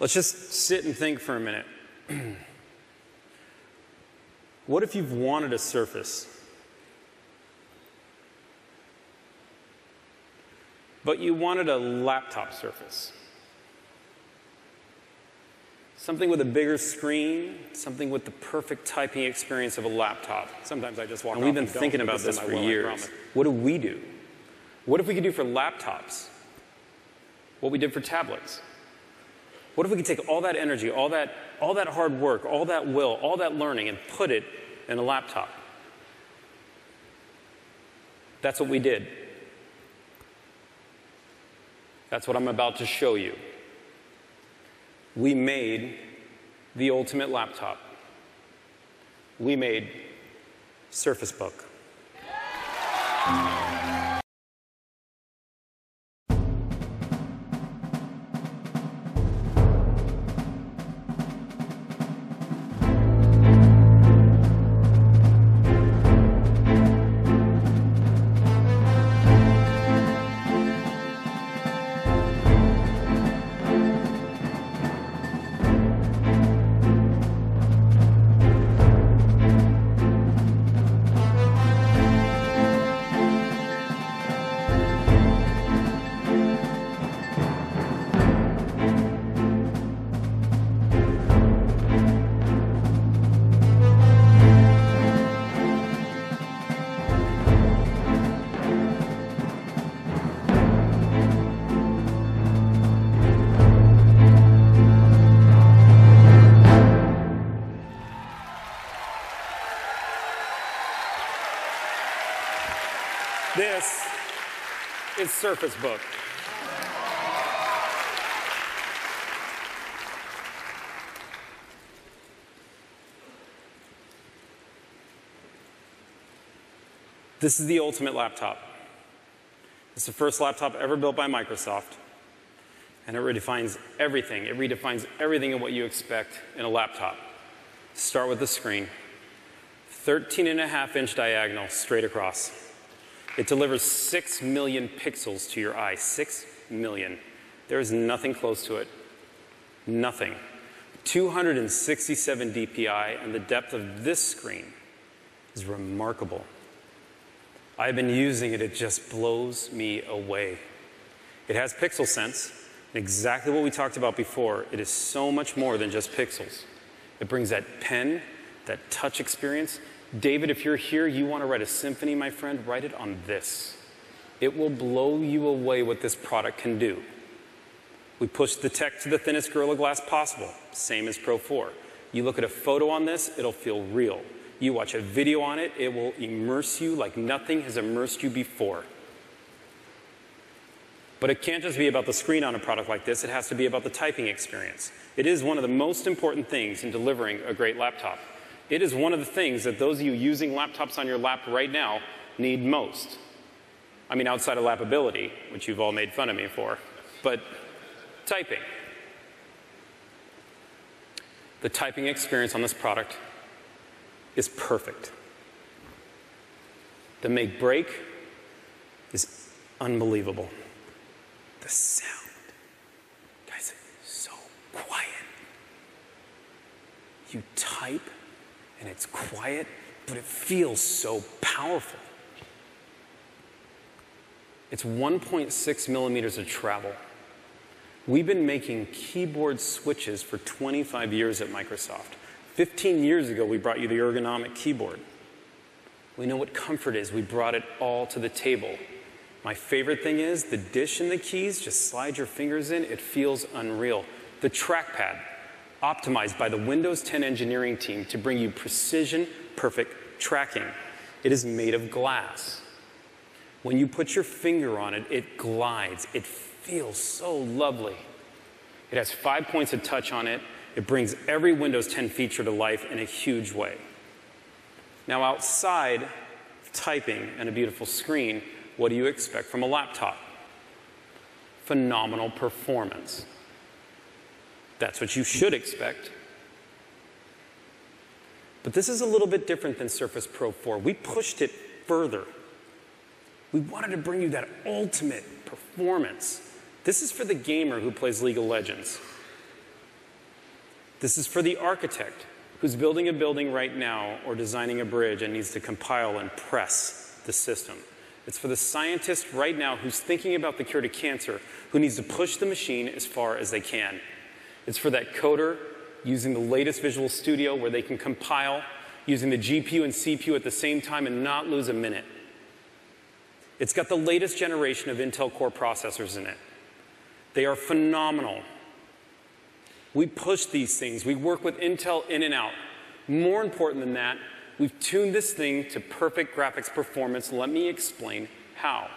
Let's just sit and think for a minute. What if you've wanted a Surface, but you wanted a laptop Surface? Something with a bigger screen, something with the perfect typing experience of a laptop. Sometimes I just walk off. And we've been thinking about this for years. What do we do? What if we could do for laptops what we did for tablets? What if we could take all that energy, all that hard work, all that will, all that learning, and put it in a laptop? That's what we did. That's what I'm about to show you. We made the ultimate laptop. We made Surface Book. This is Surface Book. This is the ultimate laptop. It's the first laptop ever built by Microsoft. And it redefines everything. It redefines everything in what you expect in a laptop. Start with the screen. 13.5-inch diagonal straight across. It delivers 6 million pixels to your eye. 6 million. There is nothing close to it. Nothing. 267 dpi, and the depth of this screen is remarkable. I've been using it. It just blows me away. It has Pixel Sense, exactly what we talked about before. It is so much more than just pixels. It brings that pen, that touch experience. David, if you're here, you want to write a symphony, my friend, write it on this. It will blow you away what this product can do. We push the tech to the thinnest Gorilla Glass possible, same as Pro 4. You look at a photo on this, it'll feel real. You watch a video on it, it will immerse you like nothing has immersed you before. But it can't just be about the screen on a product like this, it has to be about the typing experience. It is one of the most important things in delivering a great laptop. It is one of the things that those of you using laptops on your lap right now need most. I mean, outside of lappability, which you've all made fun of me for, but typing. The typing experience on this product is perfect. The make break is unbelievable. The sound, guys, it's so quiet. You type and it's quiet, but it feels so powerful. It's 1.6 millimeters of travel. We've been making keyboard switches for 25 years at Microsoft. 15 years ago, we brought you the ergonomic keyboard. We know what comfort is. We brought it all to the table. My favorite thing is the dish and the keys, just slide your fingers in, it feels unreal. The trackpad, optimized by the Windows 10 engineering team to bring you precision, perfect tracking. It is made of glass. When you put your finger on it, it glides. It feels so lovely. It has 5 points of touch on it. It brings every Windows 10 feature to life in a huge way. Now, outside of typing and a beautiful screen, what do you expect from a laptop? Phenomenal performance. That's what you should expect. But this is a little bit different than Surface Pro 4. We pushed it further. We wanted to bring you that ultimate performance. This is for the gamer who plays League of Legends. This is for the architect who's building a building right now or designing a bridge and needs to compile and press the system. It's for the scientist right now who's thinking about the cure to cancer, who needs to push the machine as far as they can. It's for that coder using the latest Visual Studio where they can compile using the GPU and CPU at the same time and not lose a minute. It's got the latest generation of Intel Core processors in it. They are phenomenal. We push these things. We work with Intel in and out. More important than that, we've tuned this thing to perfect graphics performance. Let me explain how.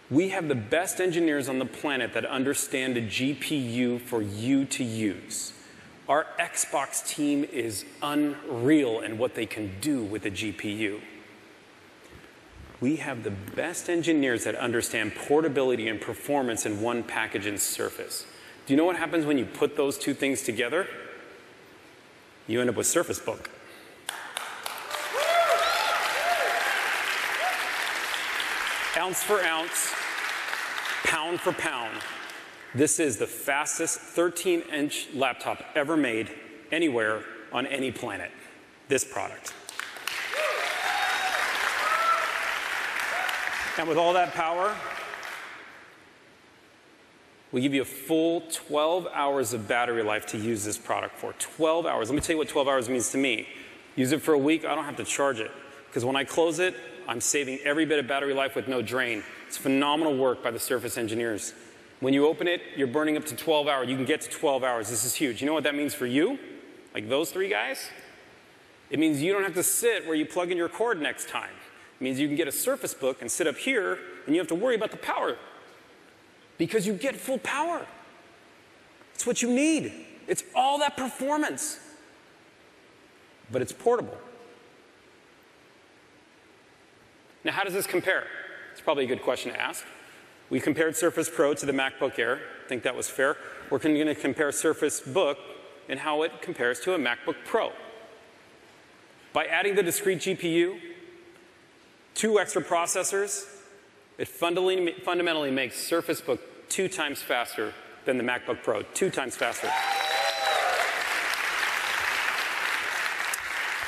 We have the best engineers on the planet that understand a GPU for you to use. Our Xbox team is unreal in what they can do with a GPU. We have the best engineers that understand portability and performance in one package in Surface. Do you know what happens when you put those two things together? You end up with Surface Book. Ounce for ounce, pound for pound, this is the fastest 13-inch laptop ever made anywhere on any planet. This product. And with all that power, we give you a full 12 hours of battery life to use this product for. 12 hours. Let me tell you what 12 hours means to me. Use it for a week, I don't have to charge it. Because when I close it, I'm saving every bit of battery life with no drain. It's phenomenal work by the Surface engineers. When you open it, you're burning up to 12 hours. You can get to 12 hours. This is huge. You know what that means for you? Like those three guys? It means you don't have to sit where you plug in your cord next time. It means you can get a Surface Book and sit up here, and you have to worry about the power. Because you get full power. It's what you need. It's all that performance. But it's portable. Now, how does this compare? It's probably a good question to ask. We compared Surface Pro to the MacBook Air. I think that was fair. We're going to compare Surface Book and how it compares to a MacBook Pro. By adding the discrete GPU, 2 extra processors, it fundamentally makes Surface Book 2 times faster than the MacBook Pro. 2 times faster.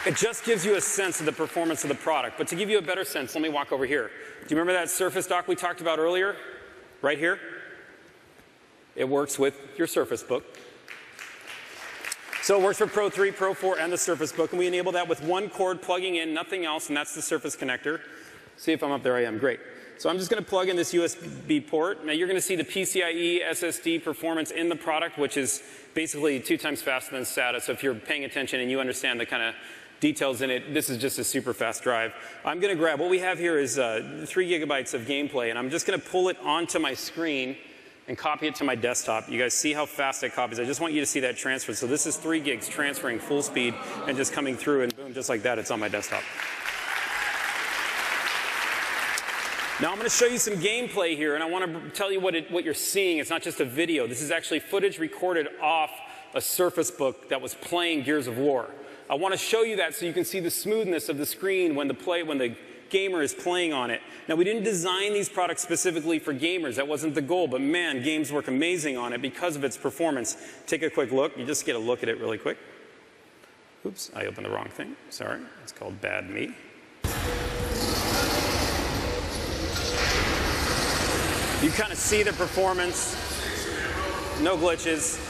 It just gives you a sense of the performance of the product. But to give you a better sense, let me walk over here. Do you remember that Surface dock we talked about earlier? Right here? It works with your Surface Book. So it works for Pro 3, Pro 4, and the Surface Book. And we enable that with one cord plugging in, nothing else, and that's the Surface connector. See if I'm up there. I am. Great. So I'm just going to plug in this USB port. Now you're going to see the PCIe SSD performance in the product, which is basically 2 times faster than SATA. So if you're paying attention and you understand the kind of details in it, this is just a super fast drive. I'm going to grab, what we have here is 3 gigabytes of gameplay, and I'm just going to pull it onto my screen and copy it to my desktop. You guys see how fast it copies. I just want you to see that transfer. So this is 3 gigs transferring full speed and just coming through, and boom, just like that, it's on my desktop. Now I'm going to show you some gameplay here, and I want to tell you what you're seeing. It's not just a video. This is actually footage recorded off a Surface Book that was playing Gears of War. I want to show you that so you can see the smoothness of the screen when the gamer is playing on it. Now, we didn't design these products specifically for gamers. That wasn't the goal, but man, games work amazing on it because of its performance. Take a quick look. You just get a look at it really quick. Oops, I opened the wrong thing. Sorry. It's called Bad Me. You kind of see the performance. No glitches.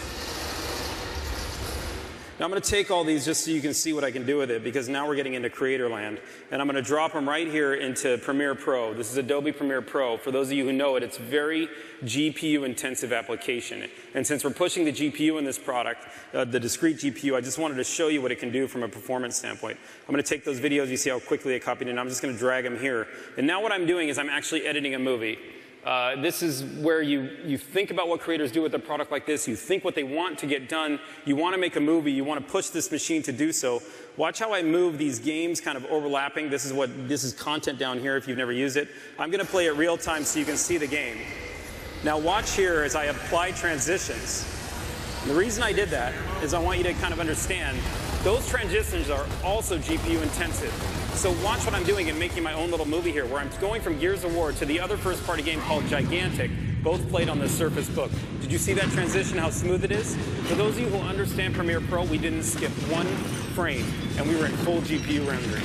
Now I'm going to take all these just so you can see what I can do with it, because now we're getting into creator land. And I'm going to drop them right here into Premiere Pro. This is Adobe Premiere Pro. For those of you who know it, it's a very GPU-intensive application. And since we're pushing the GPU in this product, the discrete GPU, I just wanted to show you what it can do from a performance standpoint. I'm going to take those videos. You see how quickly I copied it, and I'm just going to drag them here. And now what I'm doing is I'm actually editing a movie. This is where you think about what creators do with a product like this. You think what they want to get done. You want to make a movie. You want to push this machine to do so. Watch how I move these games kind of overlapping. This is content down here if you've never used it. I'm going to play it real time so you can see the game. Now watch here as I apply transitions. And the reason I did that is I want you to kind of understand those transitions are also GPU intensive. So watch what I'm doing and making my own little movie here, where I'm going from Gears of War to the other first-party game called Gigantic. both played on the Surface Book. Did you see that transition, how smooth it is? For those of you who understand Premiere Pro, we didn't skip one frame, and we were in full GPU rendering.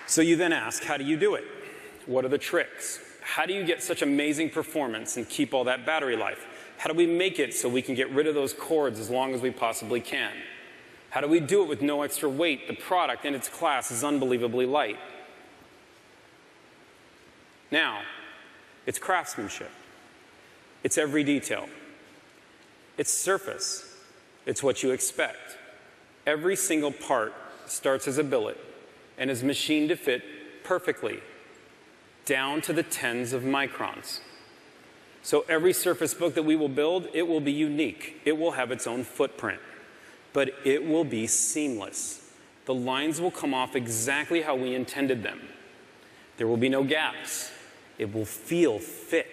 So you then ask, how do you do it? What are the tricks? How do you get such amazing performance and keep all that battery life? How do we make it so we can get rid of those cords as long as we possibly can? How do we do it with no extra weight? The product in its class is unbelievably light. Now, it's craftsmanship. It's every detail. It's Surface. It's what you expect. Every single part starts as a billet and is machined to fit perfectly, down to the tens of microns. So every Surface Book that we will build, it will be unique. It will have its own footprint, but it will be seamless. The lines will come off exactly how we intended them. There will be no gaps. It will feel fit.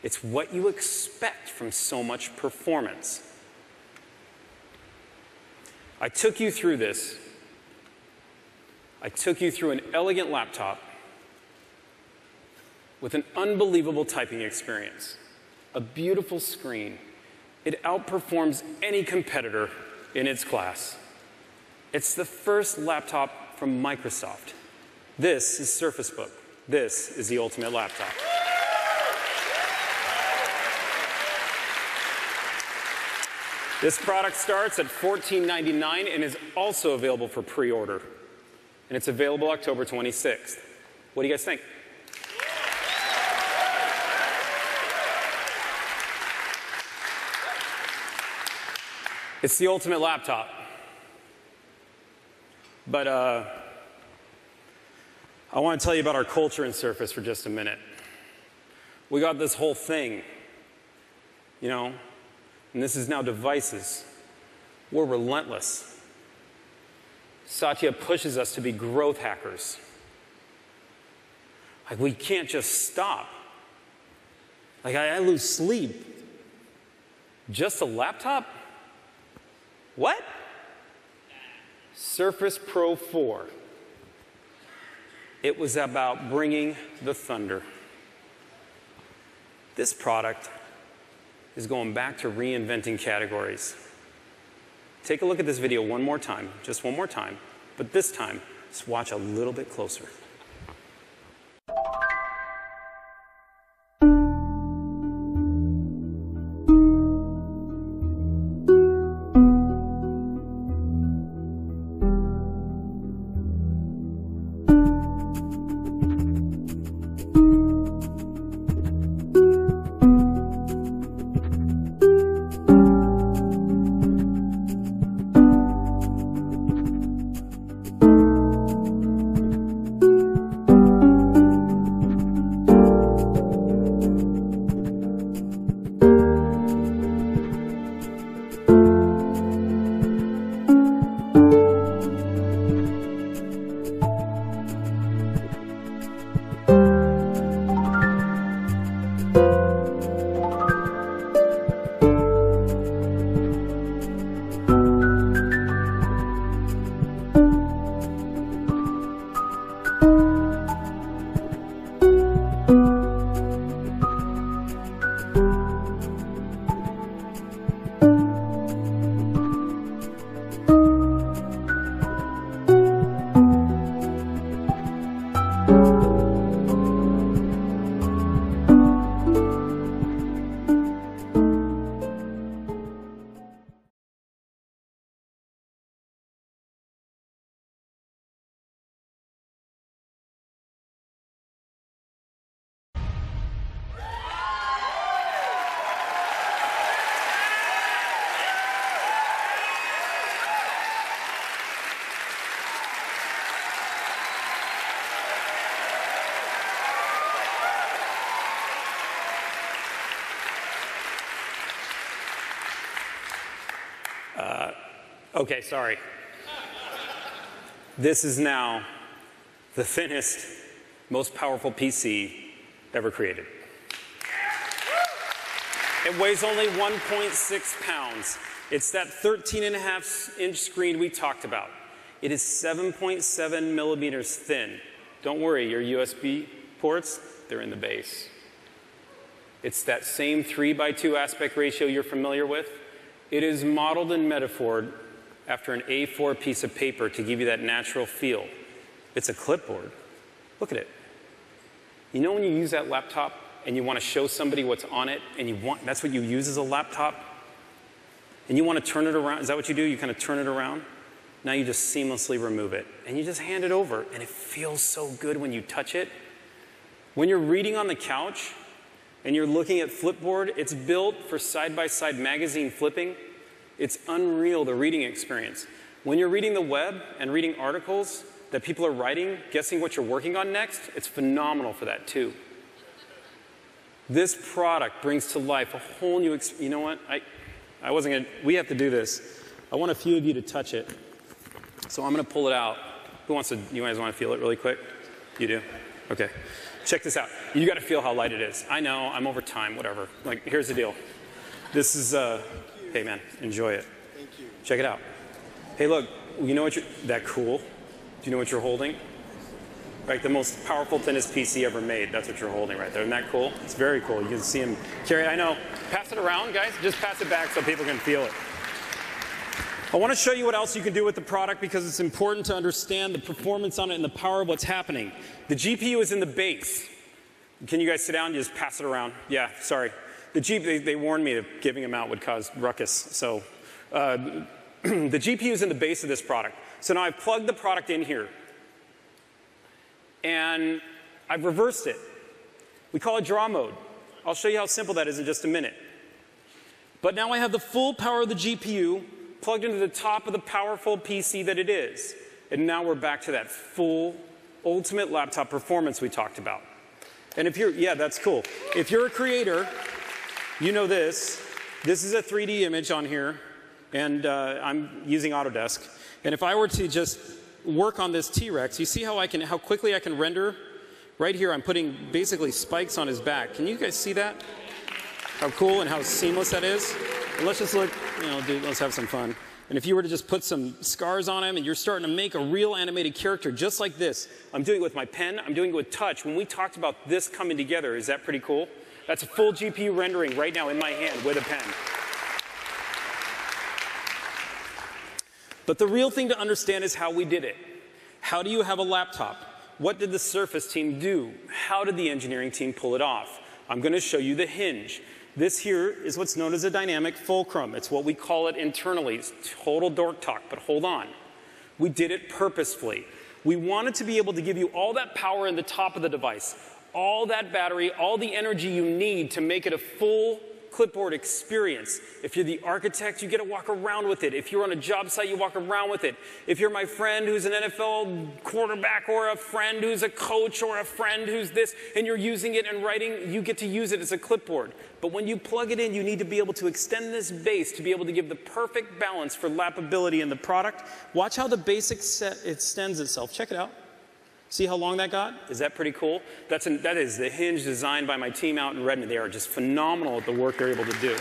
It's what you expect from so much performance. I took you through this. I took you through an elegant laptop with an unbelievable typing experience, a beautiful screen. It outperforms any competitor in its class. It's the first laptop from Microsoft. This is Surface Book. This is the ultimate laptop. This product starts at $14.99 and is also available for pre-order. And it's available October 26th. What do you guys think? It's the ultimate laptop. But I want to tell you about our culture in Surface for just a minute. We got this whole thing, you know, and this is now devices. We're relentless. Satya pushes us to be growth hackers. Like, we can't just stop. Like, I lose sleep. Just a laptop? What? Surface Pro 4. It was about bringing the thunder. This product is going back to reinventing categories. Take a look at this video one more time, just one more time, but this time, just watch a little bit closer. Okay, sorry. This is now the thinnest, most powerful PC ever created. It weighs only 1.6 pounds. It's that 13.5-inch screen we talked about. It is 7.7 millimeters thin. Don't worry, your USB ports, they're in the base. It's that same 3:2 aspect ratio you're familiar with. It is modeled and metaphored after an A4 piece of paper to give you that natural feel. It's a clipboard. Look at it. You know when you use that laptop and you want to show somebody what's on it, and that's what you use as a laptop? And you want to turn it around? Is that what you do? You kind of turn it around? Now you just seamlessly remove it. And you just hand it over. And it feels so good when you touch it. When you're reading on the couch and you're looking at Flipboard, it's built for side-by-side magazine flipping. It's unreal, the reading experience. When you're reading the web and reading articles that people are writing, guessing what you're working on next, it's phenomenal for that too. This product brings to life a whole new experience. You know what? I wasn't going to, we have to do this. I want a few of you to touch it. So I'm going to pull it out. Who wants to, you guys want to feel it really quick? You do? Okay. Check this out. You got to feel how light it is. I know, I'm over time, whatever. Like, here's the deal. This is, hey man, enjoy it. Thank you. Check it out. Hey look, you know what that cool? Do you know what you're holding? Right, the most powerful, thinnest PC ever made. That's what you're holding right there. Isn't that cool? It's very cool. You can see him carry it. I know. Pass it around, guys. Just pass it back so people can feel it. I want to show you what else you can do with the product because it's important to understand the performance on it and the power of what's happening. The GPU is in the base. Can you guys sit down and just pass it around? Yeah, sorry. The they warned me that giving them out would cause ruckus. So the GPU is in the base of this product. So now I've plugged the product in here. And I've reversed it. We call it draw mode. I'll show you how simple that is in just a minute. But now I have the full power of the GPU plugged into the top of the powerful PC that it is. And now we're back to that full, ultimate laptop performance we talked about. And if you're, yeah, that's cool. If you're a creator, you know this. This is a 3D image on here, and I'm using Autodesk. And if I were to just work on this T-Rex, you see how quickly I can render? Right here, I'm putting basically spikes on his back. Can you guys see that? How cool and how seamless that is? And let's just look, you know, dude, let's have some fun. And if you were to just put some scars on him and you're starting to make a real animated character just like this, I'm doing it with my pen, I'm doing it with touch. When we talked about this coming together, is that pretty cool? That's a full GPU rendering right now in my hand with a pen. But the real thing to understand is how we did it. How do you have a laptop? What did the Surface team do? How did the engineering team pull it off? I'm going to show you the hinge. This here is what's known as a dynamic fulcrum. It's what we call it internally. It's total dork talk, but hold on. We did it purposefully. We wanted to be able to give you all that power in the top of the device, all that battery, all the energy you need to make it a full clipboard experience. If you're the architect, you get to walk around with it. If you're on a job site, you walk around with it. If you're my friend who's an NFL quarterback or a friend who's a coach or a friend who's this, and you're using it and writing, you get to use it as a clipboard. But when you plug it in, you need to be able to extend this base to be able to give the perfect balance for lapability in the product. Watch how the base extends itself. Check it out. See how long that got? Is that pretty cool? That is the hinge designed by my team out in Redmond. They are just phenomenal at the work they're able to do.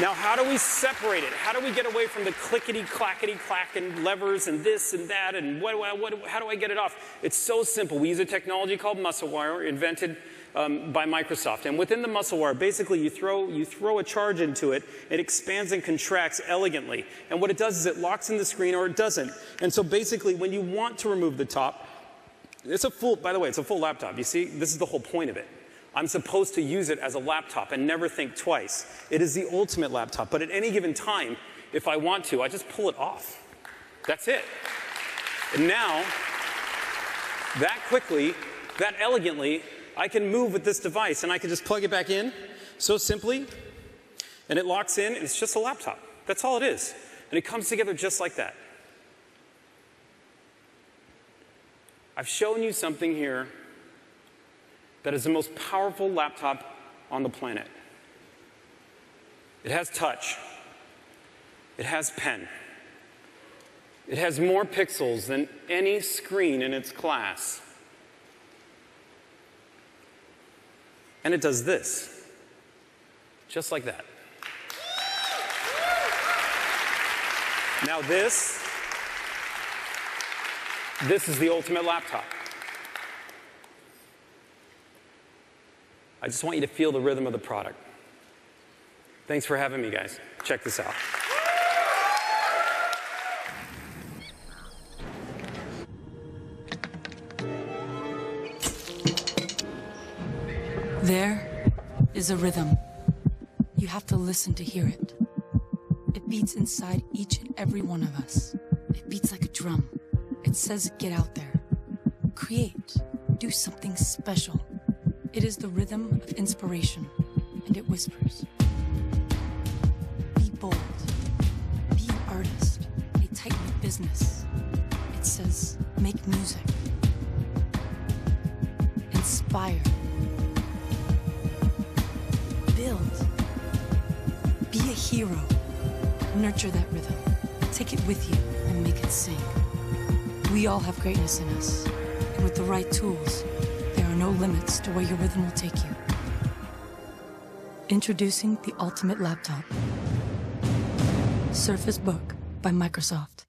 Now, how do we separate it? How do we get away from the clickety-clackety-clack and levers and this and that and how do I get it off? It's so simple. We use a technology called MuscleWire, invented by Microsoft. And within the MuscleWire, basically you throw a charge into it, it expands and contracts elegantly. And what it does is it locks in the screen or it doesn't. And so basically when you want to remove the top, by the way, it's a full laptop. You see, this is the whole point of it. I'm supposed to use it as a laptop and never think twice. It is the ultimate laptop. But at any given time, if I want to, I just pull it off. That's it. And now, that quickly, that elegantly, I can move with this device and I can just plug it back in so simply, and it locks in, and it's just a laptop. That's all it is. And it comes together just like that. I've shown you something here that is the most powerful laptop on the planet. It has touch. It has pen. It has more pixels than any screen in its class. And it does this, just like that. This is the ultimate laptop. I just want you to feel the rhythm of the product. Thanks for having me, guys. Check this out. There is a rhythm. You have to listen to hear it. It beats inside each and every one of us. It beats like a drum. It says, get out there. Create. Do something special. It is the rhythm of inspiration, and it whispers. Be bold. Be an artist. A tight-knit business. It says, make music. Inspire. Build. Be a hero. Nurture that rhythm. Take it with you and make it sing. We all have greatness in us. And with the right tools, there are no limits to where your rhythm will take you. Introducing the ultimate laptop. Surface Book by Microsoft.